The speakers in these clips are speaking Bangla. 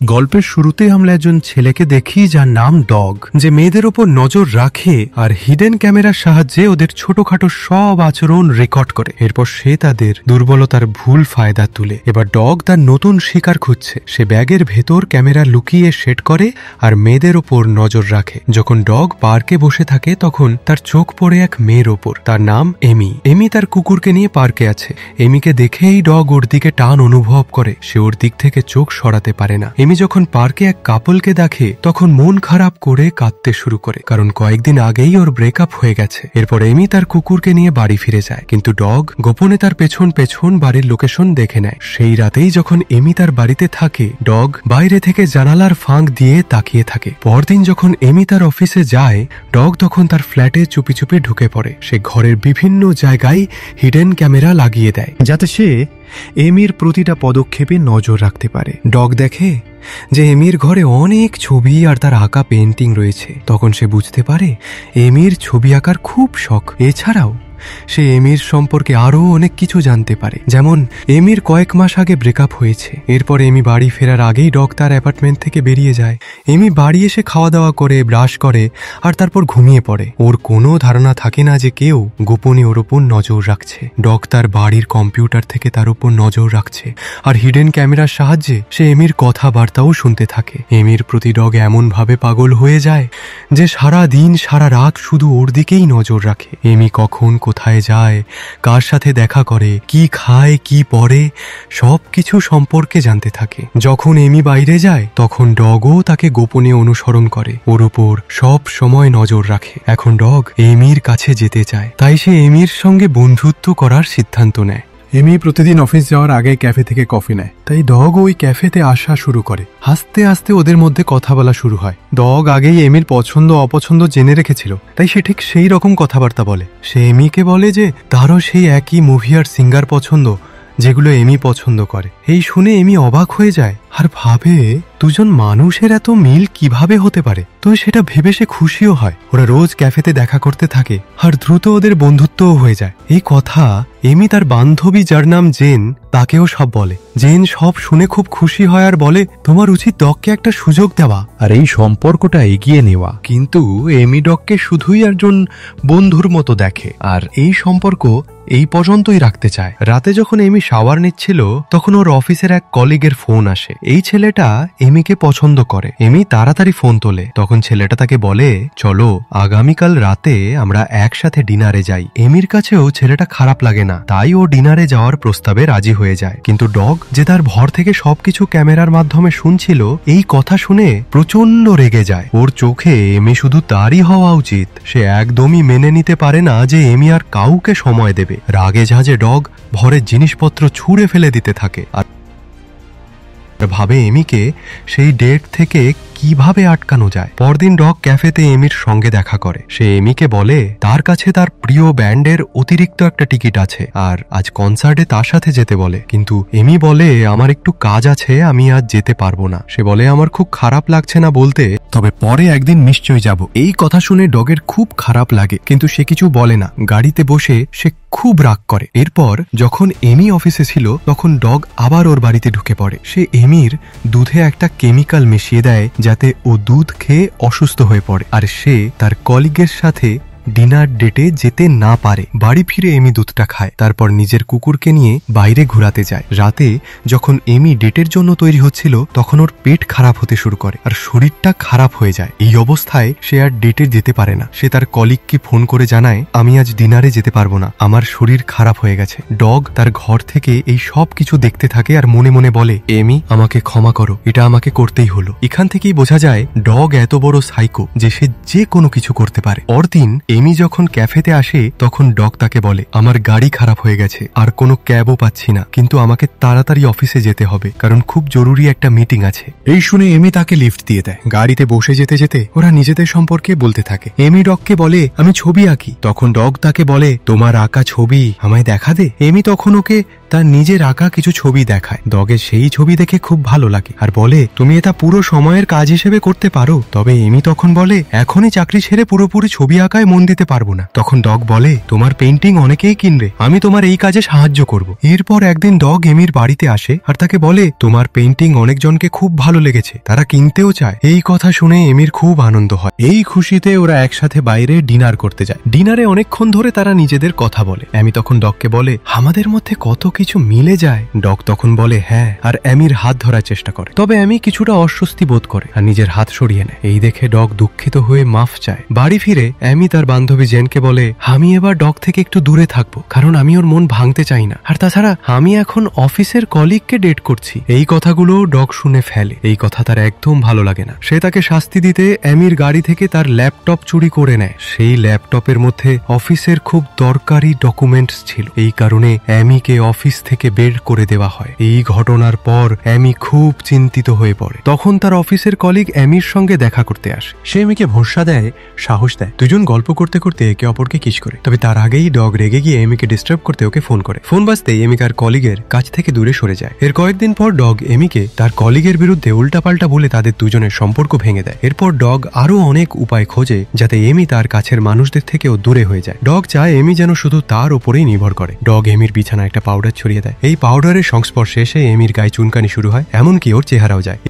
গল্পের শুরুতে আমরা একজন ছেলেকে দেখি যার নাম ডগ, যে মেয়েদের ওপর নজর রাখে আর হিডেন ক্যামেরার সাহায্যে ওদের ছোটখাটো সব আচরণ রেকর্ড করে। এরপর সে তাদের দুর্বলতার ভুল ফায়দা তুলে। এবার ডগ তার নতুন শিকার খুঁজছে। সে ব্যাগের ভেতর ক্যামেরা লুকিয়ে সেট করে আর মেয়েদের ওপর নজর রাখে। যখন ডগ পার্কে বসে থাকে তখন তার চোখ পড়ে এক মেয়ের ওপর। তার নাম এমি। এমি তার কুকুরকে নিয়ে পার্কে আছে। এমিকে দেখেই ডগ ওর দিকে টান অনুভব করে। সে ওর দিক থেকে চোখ সরাতে পারে না। এমি যখন পার্কে এক কাপলকে দেখে তখন মন খারাপ করে কাঁদতে শুরু করে, কারণ কয়েকদিন আগেই ওর ব্রেকআপ হয়ে গেছে। এরপর এমি তার কুকুরকে নিয়ে বাড়ি ফিরে যায়, কিন্তু ডগ গোপনে তার পেছন পেছন বাড়ির লোকেশন দেখে নেয়। সেই রাতেই যখন এমি তার বাড়িতে থাকে, ডগ বাইরে থেকে জানালার ফাঁক দিয়ে তাকিয়ে থাকে। পরদিন যখন এমি তার অফিসে যায়, ডগ তখন তার ফ্ল্যাটে চুপি চুপি ঢুকে পড়ে। সে ঘরের বিভিন্ন জায়গায় হিডেন ক্যামেরা লাগিয়ে দেয়, যাতে সে এমির প্রতিটা পদক্ষেপে নজর রাখতে পারে। ডগ দেখে যে এমির ঘরে অনেক ছবি আর তার আঁকা পেন্টিং রয়েছে। তখন সে বুঝতে পারে এমির ছবি আঁকার খুব শখ। এছাড়াও সে এমির সম্পর্কে আরও অনেক কিছু জানতে পারে, যেমন এমির কয়েক মাস আগে ব্রেকআপ হয়েছে। এরপর এমি বাড়ি ফেরার আগেই ডগ তার অ্যাপার্টমেন্ট থেকে বেরিয়ে যায়। এমি বাড়ি এসে খাওয়া দাওয়া করে, ব্রাশ করে আর তারপর ঘুমিয়ে পড়ে। ওর কোনো ধারণা থাকে না যে কেউ গোপনে ওর ওপর নজর রাখছে। ডগ তার বাড়ির কম্পিউটার থেকে তার উপর নজর রাখছে আর হিডেন ক্যামেরার সাহায্যে সে এমির কথাবার্তাও শুনতে থাকে। এমির প্রতি ডগ এমনভাবে পাগল হয়ে যায় যে সারা দিন সারা রাত শুধু ওর দিকেই নজর রাখে। এমি কখন কোথায় যায়, কার সাথে দেখা করে, কি খায়, কি পরে, সবকিছু সম্পর্কে জানতে থাকে। যখন এমি বাইরে যায় তখন ডগও তাকে গোপনে অনুসরণ করে, ওর উপর সব সময় নজর রাখে। এখন ডগ এমির কাছে যেতে চায়, তাই সে এমির সঙ্গে বন্ধুত্ব করার সিদ্ধান্ত নেয়। এমি প্রতিদিন অফিস যাওয়ার আগে ক্যাফে থেকে কফি নেয়, তাই ডগ ওই ক্যাফেতে আসা শুরু করে। আস্তে আস্তে ওদের মধ্যে কথা বলা শুরু হয়। ডগ আগেই এমির পছন্দ অপছন্দ জেনে রেখেছিল, তাই সে ঠিক সেই রকম কথাবার্তা বলে। সে এমিকে বলে যে তারও সেই একই মুভি আর সিঙ্গার পছন্দ যেগুলো এমি পছন্দ করে। এই শুনে এমি অবাক হয়ে যায় আর ভাবে দুজন মানুষের এত মিল কিভাবে হতে পারে। তো সেটা ভেবে সে খুশিও হয়। ওরা রোজ ক্যাফেতে দেখা করতে থাকে আর দ্রুত ওদের বন্ধুত্বও হয়ে যায়। এই কথা এমি তার বান্ধবী যার নাম জেন তাকেও সব বলে। জেন সব শুনে খুব খুশি হয় আর বলে তোমার উচিত ডগকে একটা সুযোগ দেওয়া আর এই সম্পর্কটা এগিয়ে নেওয়া। কিন্তু এমি ডগকে শুধুই একজন বন্ধুর মতো দেখে আর এই সম্পর্ক এই পর্যন্তই রাখতে চায়। রাতে যখন এমি শাওয়ার নিচ্ছিল তখন ওর অফিসের এক কলিগের ফোন আসে। এই ছেলেটা এমিকে পছন্দ করে। এমি তাড়াতাড়ি ফোন তোলে। তখন ছেলেটা তাকে বলে চলো আগামীকাল রাতে আমরা একসাথে ডিনারে যাই। এমির কাছেও ছেলেটা খারাপ লাগে না, তাই ও ডিনারে যাওয়ার প্রস্তাবে রাজি হয়ে যায়। কিন্তু ডগ যে তার ভর থেকে সবকিছু ক্যামেরার মাধ্যমে শুনছিল, এই কথা শুনে প্রচন্ড রেগে যায়। ওর চোখে এমি শুধু তারই হওয়া উচিত। সে একদমই মেনে নিতে পারে না যে এমি আর কাউকে সময় দেবে। রাগে ঝাঁজে ডগ ভরের জিনিসপত্র ছুঁড়ে ফেলে দিতে থাকে আর ভাবে এমিকে সেই ডেট থেকে কিভাবে আটকানো যায়। পরদিন ডগ ক্যাফেতে এমির সঙ্গে দেখা করে। সে এমিকে বলে তার কাছে তার প্রিয় ব্যান্ডের অতিরিক্ত একটা টিকিট আছে আর আজ কনসার্টে তার সাথে যেতে বলে। কিন্তু এমি বলে আমার একটু কাজ আছে, আমি আজ যেতে পারবো না। সে বলে আমার খুব খারাপ লাগছে না বলতে, তবে পরে একদিন নিশ্চয়ই যাব। এই কথা শুনে ডগের খুব খারাপ লাগে, কিন্তু সে কিছু বলে না। গাড়িতে বসে সে খুব রাগ করে। এরপর যখন এমি অফিসে ছিল তখন ডগ আবার ওর বাড়িতে ঢুকে পড়ে। সে এমির দুধে একটা কেমিক্যাল মিশিয়ে দেয় যাতে ও দুধ খেয়ে অসুস্থ হয়ে পড়ে আর সে তার কলিগের সাথে ডিনার ডেটে যেতে না পারে। বাড়ি ফিরে এমি দুধটা খায়, তারপর নিজের কুকুরকে নিয়ে বাইরে ঘোরাতে যায়। রাতে যখন এমি ডেটের জন্য তৈরি হচ্ছিল তখন ওর পেট খারাপ হতে শুরু করে আর শরীরটা খারাপ হয়ে যায়। এই অবস্থায় সে আর ডেটে যেতে পারে না। সে তার কলিগকে ফোন করে জানায় আমি আজ ডিনারে যেতে পারবো না, আমার শরীর খারাপ হয়ে গেছে। ডগ তার ঘর থেকে এই সব কিছু দেখতে থাকে আর মনে মনে বলে এমি আমাকে ক্ষমা করো, এটা আমাকে করতেই হলো। এখান থেকেই বোঝা যায় ডগ এত বড় সাইকো যে সে যে কোনো কিছু করতে পারে। পরদিন এমি যখন ক্যাফেতে আসে তখন ডগ তাকে বলে আমার গাড়ি খারাপ হয়ে গেছে আর কোনো ক্যাবও পাচ্ছি না, কিন্তু আমাকে তাড়াতাড়ি অফিসে যেতে হবে কারণ খুব জরুরি একটা মিটিং আছে। এই শুনে এমি তাকে লিফট দিয়ে দেয়। গাড়িতে বসে যেতে যেতে ওরা নিজেদের সম্পর্কে বলতে থাকে। এমি ডগকে বলে আমি ছবি আঁকি। তখন ডগ তাকে বলে তোমার আঁকা ছবি আমায় দেখা দে। এমি তখন ওকে তার নিজের আঁকা কিছু ছবি দেখায়। ডগের সেই ছবি দেখে খুব ভালো লাগে আর বলে, তুমি এটা পুরো সময়ের কাজ হিসেবে করতে পারো। তবে এমি তখন বলে, এখনই চাকরি ছেড়ে পুরোপুরি ছবি আঁকায় মন দিতে পারবো না। তখন ডগ বলে, তোমার পেন্টিং অনেকেই কিনবে, আমি তোমার এই কাজে সাহায্য করব। এরপর একদিন ডগ এমির বাড়িতে আসে আর তাকে বলে, তোমার পেন্টিং অনেকজনকে খুব ভালো লেগেছে, তারা কিনতেও চায়। এই কথা শুনে এমির খুব আনন্দ হয়। এই খুশিতে ওরা একসাথে বাইরে ডিনার করতে যায়। ডিনারে অনেকক্ষণ ধরে তারা নিজেদের কথা বলে। এমি তখন ডগকে বলে, আমাদের মধ্যে কত কিছু মিলে যায়। ডগ তখন বলে, হ্যাঁ, আর এমির হাত ধরার চেষ্টা করে। তবে এমি কিছুটা অস্বস্তি বোধ করে আর নিজের হাত সরিয়ে নেয়। এই দেখে ডগ দুঃখিত হয়ে মাফ চায়। বাড়ি ফিরে এমি তার বান্ধবী জেনকে বলে, আমি এবার ডগ থেকে একটু দূরে থাকবো, কারণ আমি ওর মন ভাঙতে চাই না। আর তাছাড়া আমি এখন অফিসের কলিগকে ডেট করছি। এই কথাগুলো ডগ শুনে ফেলে। এই কথা তার একদম ভালো লাগে না। সে তাকে শাস্তি দিতে এমির গাড়ি থেকে তার ল্যাপটপ চুরি করে নেয়। সেই ল্যাপটপের মধ্যে অফিসের খুব দরকারি ডকুমেন্টস ছিল। এই কারণে এমিকে অফিস থেকে বের করে দেওয়া হয়। এই ঘটনার পর এমি খুব চিন্তিত হয়ে পড়ে। তখন তার অফিসের কলিগ এমির সঙ্গে দেখা করতে আসে। সে এমিকে ভরসা দেয়, সাহস দেয়। দুজন গল্প করতে করতে একে অপরকে কিস করে। তবে তার আগেই ডগ রেগে গিয়ে এমিকে ডিস্টার্ব করতে ওকে ফোন করে। ফোন বাজতেই এমি তার কলিগের কাছ থেকে দূরে সরে যায়। এর কয়েকদিন পর ডগ এমিকে তার কলিগের বিরুদ্ধে উল্টাপাল্টা বলে তাদের দুজনের সম্পর্ক ভেঙে দেয়। এরপর ডগ আরো অনেক উপায় খোঁজে যাতে এমি তার কাছের মানুষদের থেকেও দূরে হয়ে যায়। ডগ চায় এমি যেন শুধু তার উপরেই নির্ভর করে। ডগ এমির বিছানায় একটা পাউডার ছড়িয়ে দেয়। এই পাউডারের সংস্পর্শে এসে এমির গায়ে চুনকানি শুরু হয়, এমনকি ওর চেহারাও যায়।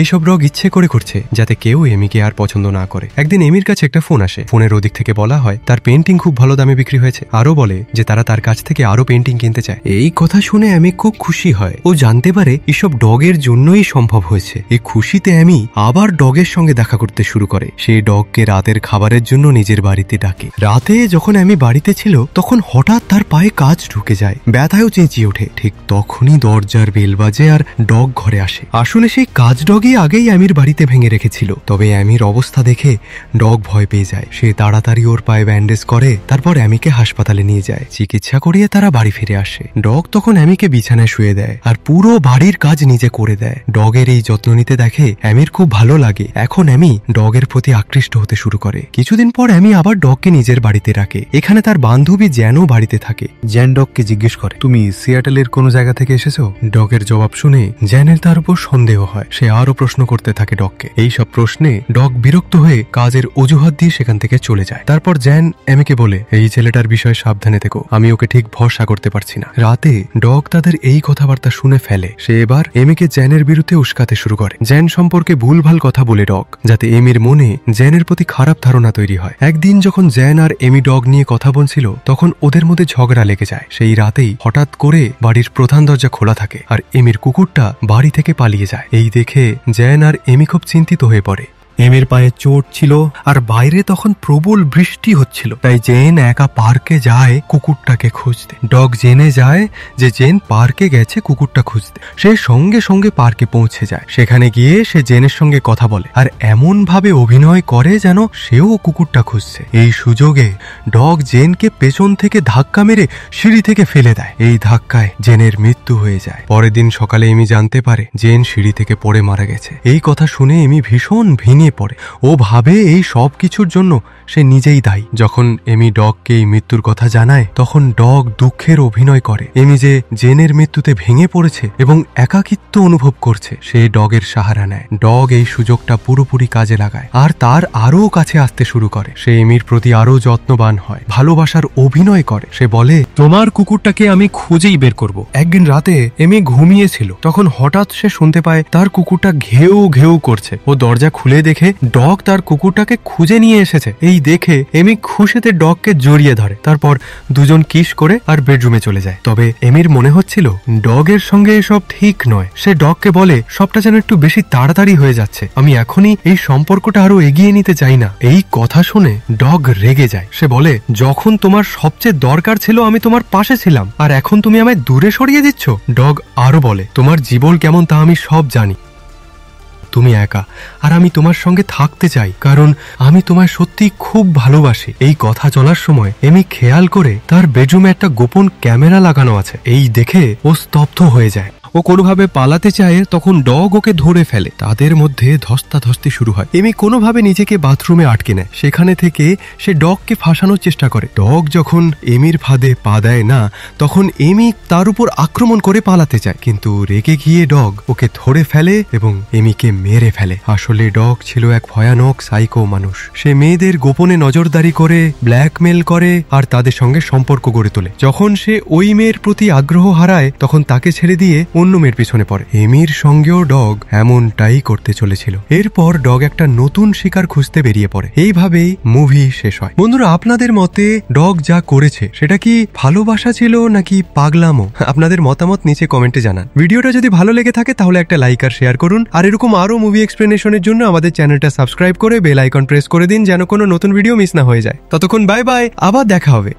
এইসব ডগ ইচ্ছে করে করছে যাতে কেউ এমিকে আর পছন্দ না করে। একদিন এমির কাছে একটা ফোন আসে। ফোনের ওদিক থেকে বলা হয় তার পেন্টিং খুব ভালো দামে বিক্রি হয়েছে। আরো বলে যে তারা তার কাছ থেকে আরো পেন্টিং কিনতে চায়। এই কথা শুনে এমি খুব খুশি হয়। ও জানতে পারে এসব ডগের জন্যই সম্ভব হয়েছে। এই খুশিতে এমি আবার ডগের সঙ্গে দেখা করতে শুরু করে। সে ডগকে রাতের খাবারের জন্য নিজের বাড়িতে ডাকে। রাতে যখন এমি বাড়িতে ছিল তখন হঠাৎ তার পায়ে কাঁচ ঢুকে যায়। ব্যথায়ও চেঁচিয়ে ওঠে। ঠিক তখনই দরজার বেল বাজে আর ডগ ঘরে আসে। আসলে সেই কাঁচ ডগ আগেই এমির বাড়িতে ভেঙে রেখেছিল। তবে এমির অবস্থা দেখে ডগ ভয় পেয়ে যায়। সে তাড়াতাড়ি ওর পায়ে ব্যান্ডেজ করে, তারপর এমিকে হাসপাতালে নিয়ে যায়। চিকিৎসা করিয়ে তারা বাড়ি ফিরে আসে। ডগ তখন এমিকে বিছানায় শুয়ে দেয় আর পুরো বাড়ির কাজ নিজে করে দেয়। ডগের এই যত্ন নিতে দেখে এমির খুব ভালো লাগে। এখন এমি ডগের প্রতি আকৃষ্ট হতে শুরু করে। কিছুদিন পর এমি আবার ডগকে নিজের বাড়িতে রাখে। এখানে তার বান্ধবী জ্যানও বাড়িতে থাকে। জ্যান ডগকে জিজ্ঞেস করে, তুমি সিয়াটেলের কোনো জায়গা থেকে এসেছো? ডগের জবাব শুনে জ্যানের তার উপর সন্দেহ হয়। সে আরো প্রশ্ন করতে থাকে ডগকে। এইসব প্রশ্নে ডগ বিরক্ত হয়ে কাজের অজুহাত দিয়ে সেখান থেকে চলে যায়। তারপর জ্যান এমিকে বলে, এই ছেলেটার বিষয়ে সাবধানে থেকো, আমি ওকে ঠিক ভরসা করতে পারছি না। রাতে ডগ তাদের এই কথাবার্তা শুনে ফেলে। সে এবার এমিকে জ্যানের বিরুদ্ধে উস্কাতে শুরু করে। জ্যান সম্পর্কে ভুলভাল কথা বলে ডগ, যাতে এমির মনে জ্যানের প্রতি খারাপ ধারণা তৈরি হয়। একদিন যখন জ্যান আর এমি ডগ নিয়ে কথা বলছিল তখন ওদের মধ্যে ঝগড়া লেগে যায়। সেই রাতেই হঠাৎ করে বাড়ির প্রধান দরজা খোলা থাকে আর এমির কুকুরটা বাড়ি থেকে পালিয়ে যায়। এই দেখে জ্যান আর এমি খুব চিন্তিত হয়ে পড়ে। এমির পায়ে চোট ছিল আর বাইরে তখন প্রবল বৃষ্টি হচ্ছিল। তাই জেন একা পার্কে যায় কুকুরটাকে খুঁজতে। ডগ জেনে যায় যে জেন পার্কে গেছে কুকুরটা খুঁজতে। সে সঙ্গে সঙ্গে পার্কে পৌঁছে যায়। সেখানে গিয়ে সে জেনের সঙ্গে কথা বলে আর এমন ভাবে অভিনয় করে যেন সেও কুকুরটা খুঁজছে। এই সুযোগে ডগ জেনকে পেছন থেকে ধাক্কা মেরে সিঁড়ি থেকে ফেলে দেয়। এই ধাক্কায় জেনের মৃত্যু হয়ে যায়। পরের দিন সকালে এমি জানতে পারে জেন সিঁড়ি থেকে পড়ে মারা গেছে। এই কথা শুনে এমি ভীষণ ভেঙে পড়ে। ও ভাবে এই সব কিছুর জন্য সে নিজেই দায়ী। যখন এমি ডগকে এই মৃত্যুর কথা জানায় তখন ডগ দুঃখের অভিনয় করে। এমি যে জেনের মৃত্যুতে ভেঙে পড়েছে এবং একাকিত্ব অনুভব করছে সে ডগের সাহারা নেয়। ডগ এই সুযোগটা পুরোপুরি কাজে লাগায় আর তার আরো কাছে আসতে শুরু করে। সে এমির প্রতি আরো যত্নবান হয়, ভালোবাসার অভিনয় করে। সে বলে, তোমার কুকুরটাকে আমি খুঁজেই বের করব। একদিন রাতে এমি ঘুমিয়েছিল, তখন হঠাৎ সে শুনতে পায় তার কুকুরটা ঘেউ ঘেউ করছে। ও দরজা খুলে দেখে ডগ তার কুকুরটাকে খুঁজে নিয়ে এসেছে। এই দেখে এমি খুশিতে ডগকে জড়িয়ে ধরে। তারপর দুজন কিস করে আর বেডরুমে চলে যায়। তবে এমির মনে হচ্ছিল ডগের সঙ্গে এসব ঠিক নয়। সে ডগকে বলে, সবটা যেন একটু বেশি তাড়াতাড়ি হয়ে যাচ্ছে, আমি এখনই এই সম্পর্কটা আরো এগিয়ে নিতে চাই না। এই কথা শুনে ডগ রেগে যায়। সে বলে, যখন তোমার সবচেয়ে দরকার ছিল আমি তোমার পাশে ছিলাম আর এখন তুমি আমায় দূরে সরিয়ে দিচ্ছ। ডগ আরো বলে, তোমার জীবন কেমন তা আমি সব জানি, তুমি একা আর আমি তোমার সঙ্গে থাকতে চাই কারণ আমি তোমায় সত্যি খুব ভালোবাসি। এই কথা চলার সময় এমি খেয়াল করে তার বেডরুমে একটা গোপন ক্যামেরা লাগানো আছে। এই দেখে ও স্তব্ধ হয়ে যায়। ও কোনোভাবে পালাতে চায় তখন ডগ ওকে ধরে ফেলে। তাদের মধ্যে ধস্তাধস্তি শুরু হয়। এমি কোনোভাবে নিজেকে বাথরুমে আটকে নেয়। সেখানে থেকে সে ডগকে ফাঁসানোর চেষ্টা করে। ডগ যখন এমির ফাঁদে পা দেয় না তখন এমি তার উপর আক্রমণ করে পালাতে চায়, কিন্তু রেগে গিয়ে ডগ ওকে ধরে ফেলে এবং এমিকে মেরে ফেলে। আসলে ডগ ছিল এক ভয়ানক সাইকো মানুষ। সে মেয়েদের গোপনে নজরদারি করে, ব্ল্যাকমেল করে আর তাদের সঙ্গে সম্পর্ক গড়ে তোলে। যখন সে ওই মেয়ের প্রতি আগ্রহ হারায় তখন তাকে ছেড়ে দিয়ে অন্য মেয়ের পিছনে পড়ে। এমির সঙ্গেও ডগ এমনটাই করতে চলেছিল। এরপর ডগ একটা নতুন শিকার খুঁজতে বেরিয়ে পড়ে। এইভাবেই মুভি শেষ হয়। বন্ধুরা, আপনাদের মতে ডগ যা করেছে সেটা কি ভালোবাসা ছিল নাকি পাগলামো? আপনাদের মতামত নিচে কমেন্টে জানান। ভিডিওটা যদি ভালো লেগে থাকে তাহলে একটা লাইক আর শেয়ার করুন। আর এরকম আরো মুভি এক্সপ্লেনেশনের জন্য আমাদের চ্যানেলটা সাবস্ক্রাইব করে বেল আইকন প্রেস করে দিন যেন কোনো নতুন ভিডিও মিস না হয়ে যায়। ততক্ষণ বাই বাই, আবার দেখা হবে।